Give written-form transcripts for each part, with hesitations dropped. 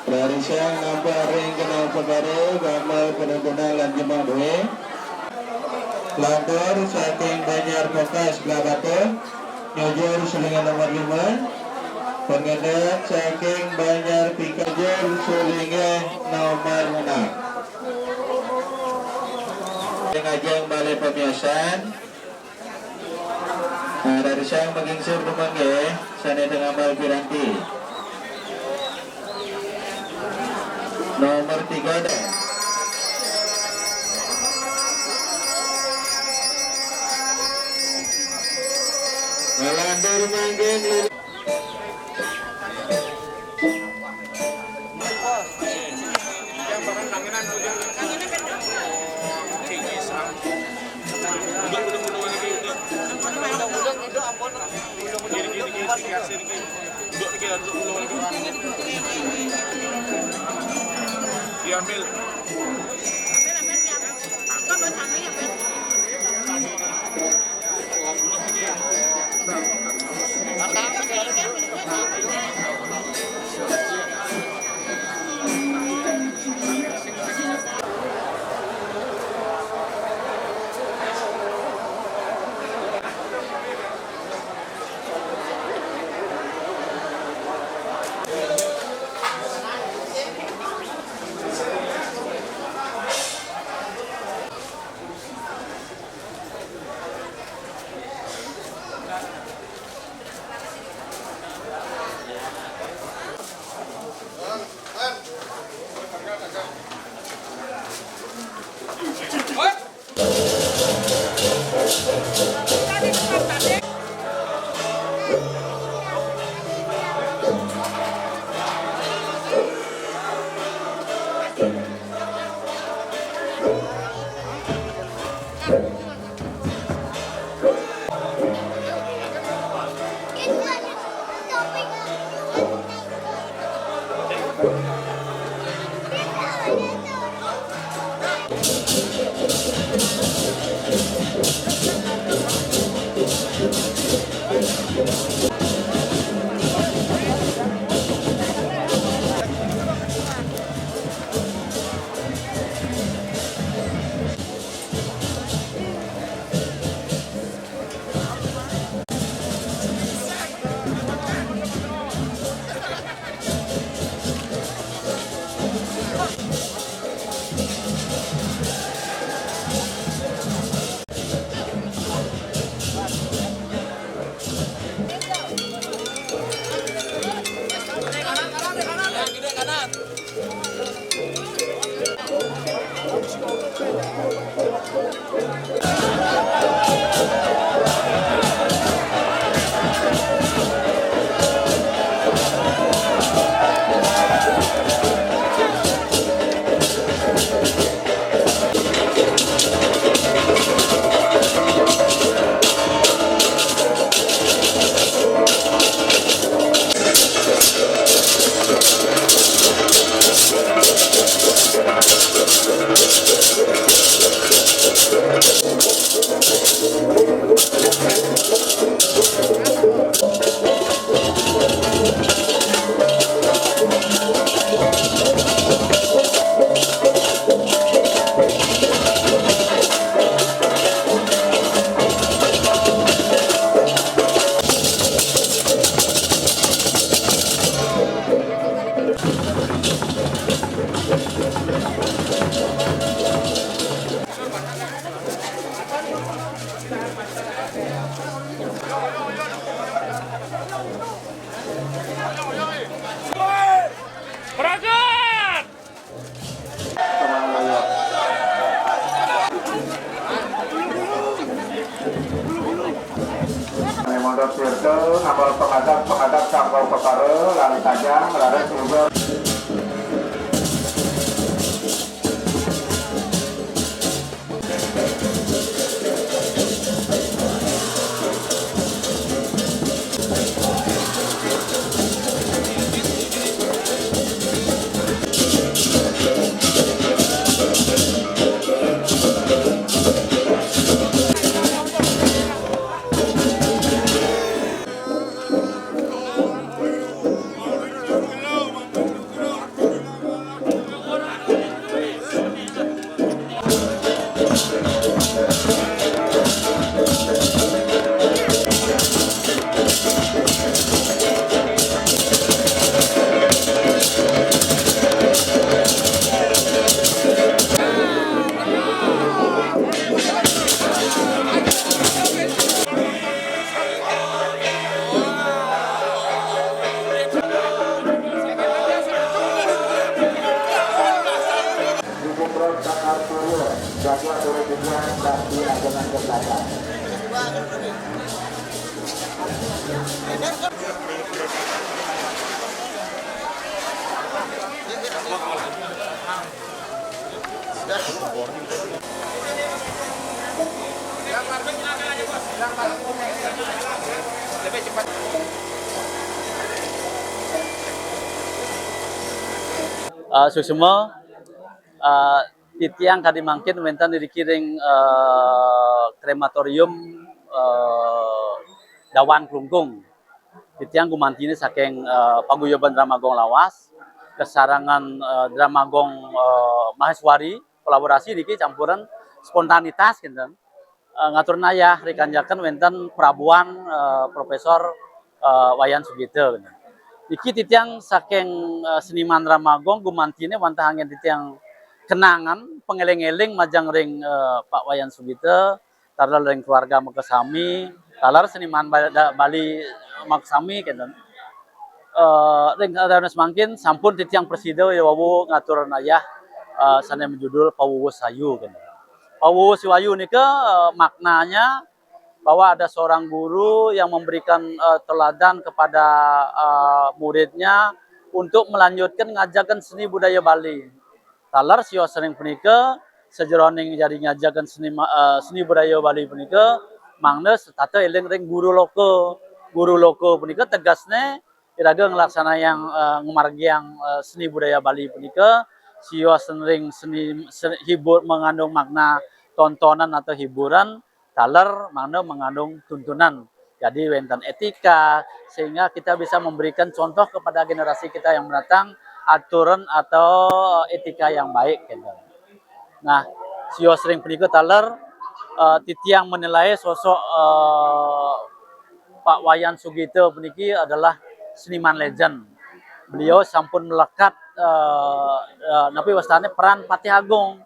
Dari siang nampak ring kenal pegare gambar pengguna lan jemaah doe. Lantur saking Banjar Bekas Blabatu nyojor sulingan nomor 5. Pengendat saking Banjar Pikajur sulingan nomor 6. Ngajeng balai pemiasan. Dari siang mengingsir rumangge sana dengan bal piranti. Nomor 3 dah. Melandur manggeng diambil. betul nama pengadap sambal perkara lalu tajam lalu juga. Susuma titiang kadi mangkin wentan dikiring krematorium Dawan Klungkung. Titiang gumantini saking paguyuban Dramagong Lawas, kesarangan Dramagong Maheswari, kolaborasi diki campuran spontanitas gitu. Ngatur nayah rikanjakan wenten Prabuan Profesor Wayan Sugito gitu. Iki titiang saking seniman Dramagong gumantine wantah angin titiang kenangan pengeling-eling majang ring Pak Wayan Sugito, talar ring keluarga Makasami, talar seniman Bali Makasami gitu. Ring ada semangkin sampun titiang presiden ya wawu ngatur nayah sana menjudul Pawuwu Sayu gitu. Pawuwu Sayu ini maknanya bahwa ada seorang guru yang memberikan teladan kepada muridnya untuk melanjutkan ngajakan seni budaya Bali. Talar sio sering punika sejeroning jadi ngajakan seni budaya Bali punika mangna tata eling ring guru loko. Guru loko punika tegasnya iraga ngelaksana yang ngumargiang seni budaya Bali punika sio sering seni hibur mengandung makna tontonan atau hiburan. Talar mana mengandung tuntunan. Jadi wenten etika sehingga kita bisa memberikan contoh kepada generasi kita yang mendatang aturan atau etika yang baik gitu. Nah, sio sering penikut talar titiang menilai sosok Pak Wayan Sugito puniki adalah seniman legend. Beliau sampun melekat napi wastane peran Patih Agung.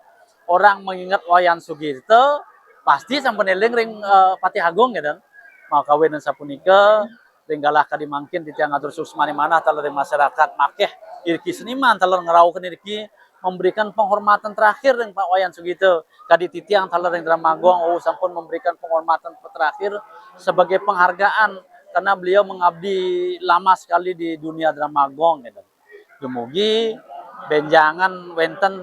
Orang mengingat Wayan Sugito pasti sampun eling ring Patih Agung gitu. Mau kawin dan sapunika ringgalah kadi mangkin titiang ngatur suksmani manah talar masyarakat makeh irki seniman talar ngeraukeun irki memberikan penghormatan terakhir ring Pak Wayan Sugito. Kadi titiang talar ring Dramagong sampun memberikan penghormatan terakhir sebagai penghargaan karena beliau mengabdi lama sekali di dunia Dramagong gitu. Dumugi benjangan wenten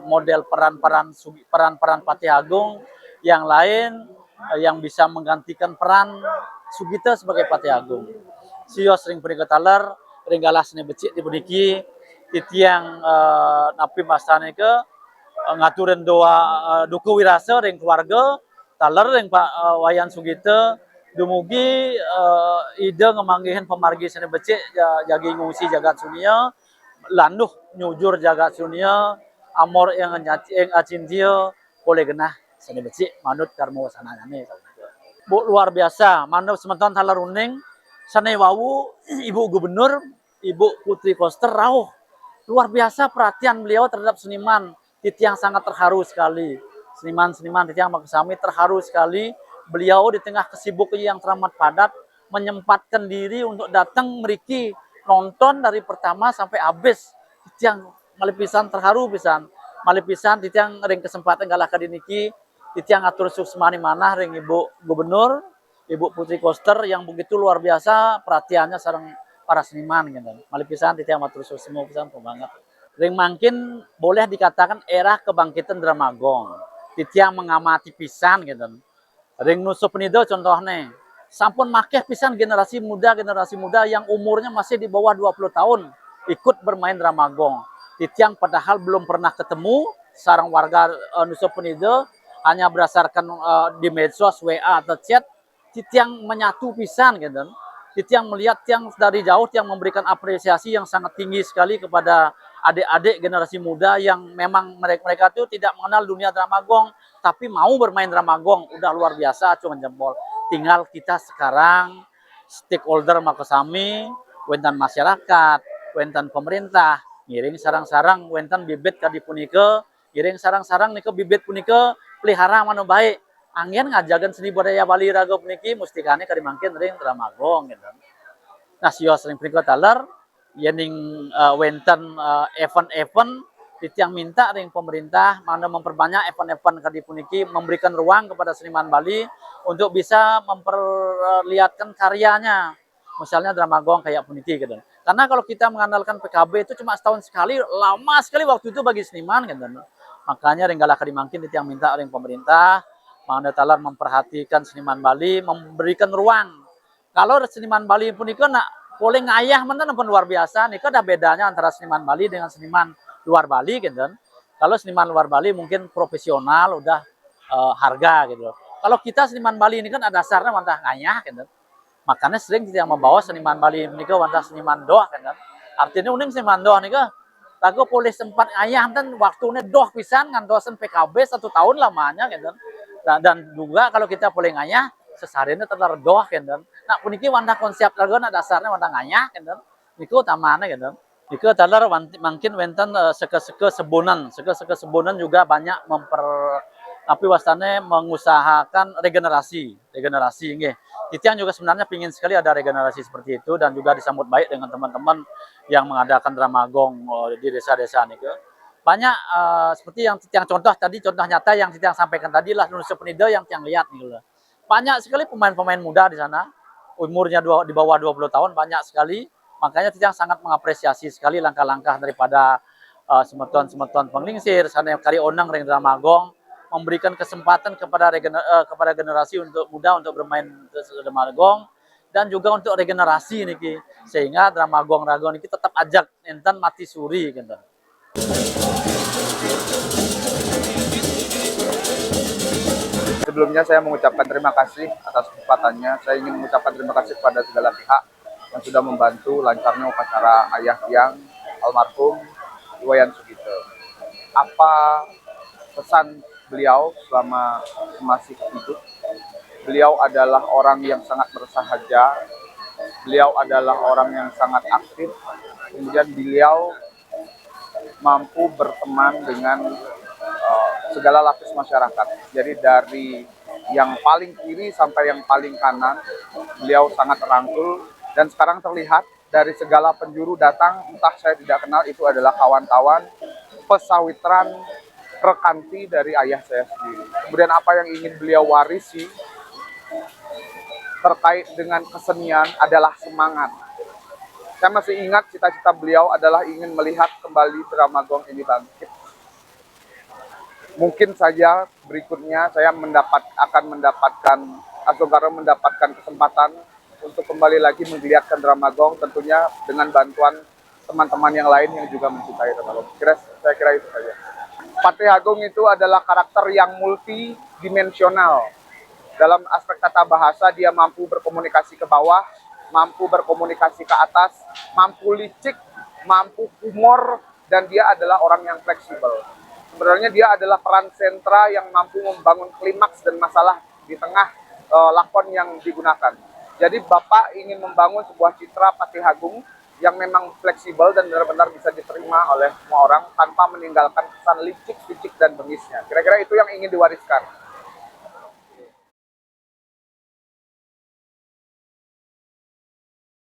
model peran-peran Patih Agung yang lain yang bisa menggantikan peran Sugito sebagai Patih Agung. Sio sering pergi talar ringgalah seni becik di puniki titiang napi masane ke ngaturin doa duku wirasa ring keluarga talar ring Pak Wayan Sugito dumugi ide ngemanggihin pemargi seni becik jagi ngungsi jagat sunia landuh nyujur jagat sunia amor yang acintia boleh genah seni becik manut karmo sanane. Bu luar biasa, manut sementon talar uning sane wawu Ibu Gubernur Ibu Putri Koster rauh. Luar biasa perhatian beliau terhadap seniman. Titiang sangat terharu sekali. Seniman-seniman Titiang Makasami terharu sekali. Beliau di tengah kesibukan yang teramat padat menyempatkan diri untuk datang meriki nonton dari pertama sampai habis. Titiang malipisan terharu pisan. Malipisan Titiang ring kesempatan galah kadiniki Titiang ngatur suksmani manah ring Ibu Gubernur Ibu Putri Koster yang begitu luar biasa perhatiannya sareng para seniman gitu. Malih pisan titiang matur semua pisan banget. Ring mangkin boleh dikatakan era kebangkitan Dramagong. Titiang mengamati pisan gitu. Ring nusup penido contohnya. Sampun makeh pisan generasi muda yang umurnya masih di bawah 20 tahun ikut bermain Dramagong. Titiang padahal belum pernah ketemu sarang warga nusup penido hanya berdasarkan di medsos WA atau chat. Titiang menyatu pisan gitu. Titiang melihat tiang dari jauh tiang memberikan apresiasi yang sangat tinggi sekali kepada adik-adik generasi muda yang memang mereka itu tidak mengenal dunia Dramagong tapi mau bermain Dramagong, udah luar biasa acungan jempol. Tinggal kita sekarang stakeholder makasami, wentan masyarakat, wentan pemerintah, ngiring sarang-sarang wentan bibit kadi punike, ngiring sarang-sarang nike bibit punike pelihara manu baik. Angin ngajagan seni budaya Bali raga puniki mustikane kadi mangkin ring Dramagong gitu. Nah, sios ring puniko taler yening wenten event-event titiang minta ring pemerintah mana memperbanyak event-event kadi puniki memberikan ruang kepada seniman Bali untuk bisa memperlihatkan karyanya. Misalnya Dramagong kayak puniki gitu. Karena kalau kita mengandalkan PKB itu cuma setahun sekali, lama sekali waktu itu bagi seniman gitu. Makanya ring galak kadi mangkin titiang minta ring pemerintah mana talar memperhatikan seniman Bali, memberikan ruang. Kalau seniman Bali pun itu nak boleh ngayah mana pun luar biasa. Nih ada bedanya antara seniman Bali dengan seniman luar Bali gitu. Kalau seniman luar Bali mungkin profesional udah harga gitu. Kalau kita seniman Bali ini kan ada dasarnya wantah ngayah gitu. Makanya sering kita membawa seniman Bali ini ke wantah seniman doh kan. Artinya uning seniman doh nih ke lagu boleh sempat ngayah dan waktunya doh pisan ngantosan PKB 1 tahun lamanya gitu. Dan juga kalau kita boleh ngayah sesariannya telar doh kan. Nah puniki wanda konsep lagu dasarnya wanda ngayah kan. Niku utamanya kan. Niku telar mungkin wenten seke-seke sebunan juga banyak tapi wastane mengusahakan regenerasi nggih. Titiang juga sebenarnya pingin sekali ada regenerasi seperti itu dan juga disambut baik dengan teman-teman yang mengadakan Dramagong di desa-desa niku. Banyak seperti yang contoh tadi, contoh nyata yang Titiang sampaikan tadi lah Nusa Penida yang Tiang lihat nih loh. Banyak sekali pemain-pemain muda di sana, umurnya di bawah 20 tahun banyak sekali. Makanya Titiang sangat mengapresiasi sekali langkah-langkah daripada semeton-semeton penglingsir, sana kali onang ring Dramagong memberikan kesempatan kepada generasi untuk muda untuk bermain Dramagong dan juga untuk regenerasi niki sehingga Dramagong niki tetap ajak enten mati suri gitu. Sebelumnya saya mengucapkan terima kasih atas kesempatannya. Saya ingin mengucapkan terima kasih kepada segala pihak yang sudah membantu lancarnya upacara ayah tiang almarhum Iwayan Sugito. Apa pesan beliau selama masih hidup? Beliau adalah orang yang sangat bersahaja. Beliau adalah orang yang sangat aktif. Kemudian beliau mampu berteman dengan segala lapis masyarakat. Jadi dari yang paling kiri sampai yang paling kanan, beliau sangat rangkul dan sekarang terlihat dari segala penjuru datang, entah saya tidak kenal, itu adalah kawan-kawan pesawitran rekanti dari ayah saya sendiri. Kemudian apa yang ingin beliau warisi terkait dengan kesenian adalah semangat. Saya masih ingat cita-cita beliau adalah ingin melihat kembali Dramagong ini bangkit. Mungkin saja berikutnya saya akan mendapatkan kesempatan untuk kembali lagi menggeliatkan Dramagong, tentunya dengan bantuan teman-teman yang lain yang juga mencintai Dramagong. Saya kira itu saja. Patih Agung itu adalah karakter yang multidimensional. Dalam aspek tata bahasa dia mampu berkomunikasi ke bawah, mampu berkomunikasi ke atas, mampu licik, mampu humor, dan dia adalah orang yang fleksibel. Sebenarnya dia adalah peran sentra yang mampu membangun klimaks dan masalah di tengah lakon yang digunakan. Jadi Bapak ingin membangun sebuah citra Patih Agung yang memang fleksibel dan benar-benar bisa diterima oleh semua orang tanpa meninggalkan kesan licik, dan bengisnya. Kira-kira itu yang ingin diwariskan.